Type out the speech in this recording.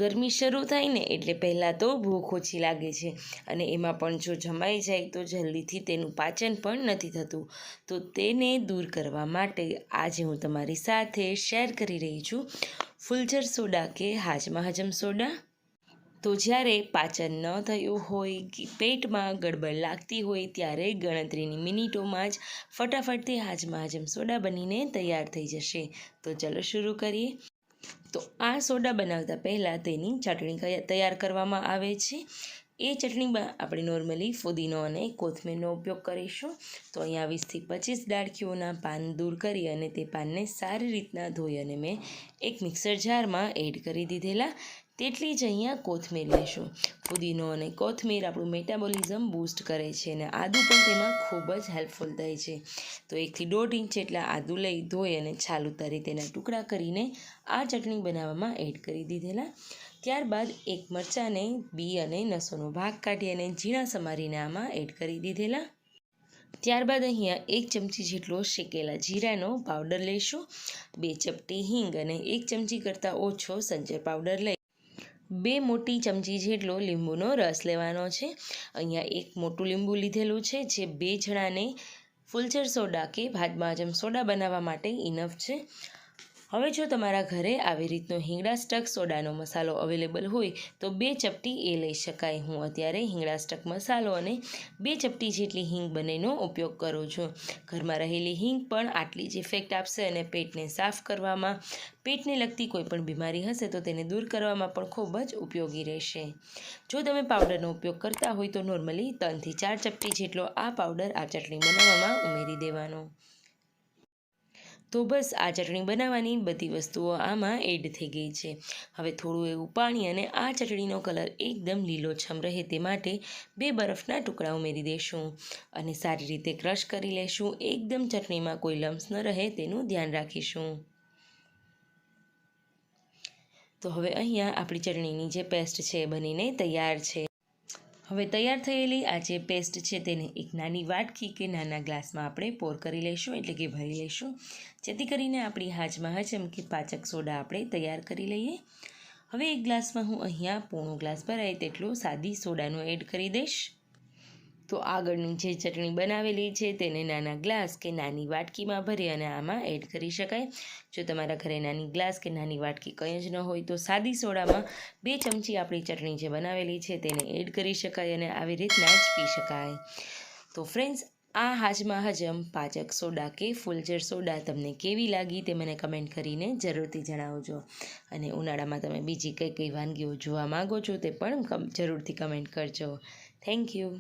ગરમી શરૂ થાય ને એટલે પહેલાં તો ભૂખ ઓછી લાગે છે અને એમાં પણ જો જમાઈ જાય તો જલ્દીથી તેનું પાચન પણ નથી થતું. તો તેને દૂર કરવા માટે આજે હું તમારી સાથે શેર કરી રહી છું ફુલઝર સોડા કે હાજમા હજમ સોડા. તો જ્યારે પાચન ન થયું હોય કે પેટમાં ગડબડ લાગતી હોય ત્યારે ગણતરીની મિનિટોમાં જ ફટાફટથી હાજમા હજમ સોડા બનીને તૈયાર થઈ જશે. તો ચલો શરૂ કરીએ. તો આ સોડા બનાવતા પહેલાં તેની ચટણી તૈયાર કરવામાં આવે છે. એ ચટણીમાં આપણે નોર્મલી ફુદીનો અને કોથમીરનો ઉપયોગ કરીશું. તો અહીંયા 20થી 25 ડાળખીઓના પાન દૂર કરી અને તે પાનને સારી રીતના ધોઈ અને મેં એક મિક્સર જારમાં એડ કરી દીધેલા. તેટલી જ અહીંયા કોથમીર લેશું. ફુદીનો અને કોથમીર આપણું મેટાબોલિઝમ બૂસ્ટ કરે છે અને આદું પણ તેમાં ખૂબ જ હેલ્પફુલ થાય છે. તો 1 થી 1.5 ઇંચ જેટલા આદું લઈ ધોઈ અને છાલ ઉતારી તેના ટુકડા કરીને આ ચટણી બનાવવામાં એડ કરી દીધેલા. ત્યારબાદ એક મરચાંને બી અને નસોનો ભાગ કાઢી અને ઝીણા સમારીને આમાં એડ કરી દીધેલા. ત્યારબાદ અહીંયા 1 ચમચી જેટલો શેકેલા જીરાનો પાવડર લઈશું. 2 ચપટી હિંગ અને 1 ચમચી કરતાં ઓછો સંચર પાવડર લઈ 2 મોટી ચમચી જેટલો લીંબુનો રસ લેવાનો છે. અહીંયા 1 મોટું લીંબુ લીધેલું છે જે 2 જણાને ફુલઝર સોડા કે હાજમા હજમ સોડા બનાવવા માટે ઇનફ છે. હવે જો તમારા ઘરે આવી રીતનો હિંગડા સ્ટક સોડાનો મસાલો અવેલેબલ હોય તો 2 ચપટી એ લઈ શકાય. હું અત્યારે હિંગડા સ્ટક મસાલો અને 2 ચપટી જેટલી હિંગ બંનેનો ઉપયોગ કરું છું. ઘરમાં રહેલી હિંગ પણ આટલી જ ઇફેક્ટ આપશે અને પેટને સાફ કરવામાં, પેટને લગતી કોઈ પણ બીમારી હશે તો તેને દૂર કરવામાં પણ ખૂબ જ ઉપયોગી રહેશે. જો તમે પાવડરનો ઉપયોગ કરતા હોય તો નોર્મલી 3 થી 4 ચપટી જેટલો આ પાવડર આ ચટણી બનાવવામાં ઉમેરી દેવાનો. તો બસ આ ચટણી બનાવવાની બધી વસ્તુઓ આમાં એડ થઈ ગઈ છે. હવે થોડું એવું પાણી અને આ ચટણીનો કલર એકદમ લીલોછમ રહે તે માટે 2 બરફના ટુકડા ઉમેરી દઈશું અને સારી રીતે ક્રશ કરી લેશું. એકદમ ચટણીમાં કોઈ લમ્સ ન રહે તેનું ધ્યાન રાખીશું. તો હવે અહીંયા આપણી ચટણીની જે પેસ્ટ છે એ બનીને તૈયાર છે. હવે તૈયાર થયેલી આ જે પેસ્ટ છે તેને એક નાની વાટકી કે નાના ગ્લાસમાં આપણે પોર કરી લઈશું, એટલે કે ભરી લઈશું, જેથી કરીને આપણી હાજમા હજમ કે પાચક સોડા આપણે તૈયાર કરી લઈએ. હવે એક ગ્લાસમાં હું અહીંયા પોણો ગ્લાસ ભરાય તેટલું સાદી સોડાનું એડ કરી દઈશ. તો આગળની જે ચટણી બનાવેલી છે તેને નાના ગ્લાસ કે નાની વાટકીમાં ભરી અને આમાં એડ કરી શકાય. જો તમારા ઘરે નાની ગ્લાસ કે નાની વાટકી કંઈ જ ન હોય તો સાદી સોડામાં 2 ચમચી આપણી ચટણી જે બનાવેલી છે તેને એડ કરી શકાય અને આવી રીતના જ પી શકાય. તો ફ્રેન્ડ્સ, આ હાજમા હજમ પાચક સોડા કે ફુલઝર સોડા તમને કેવી લાગી તે મને કમેન્ટ કરીને જરૂરથી જણાવજો. અને ઉનાળામાં તમે બીજી કઈ વાનગીઓ જોવા માગો છો તે પણ જરૂરથી કમેન્ટ કરજો. Thank you.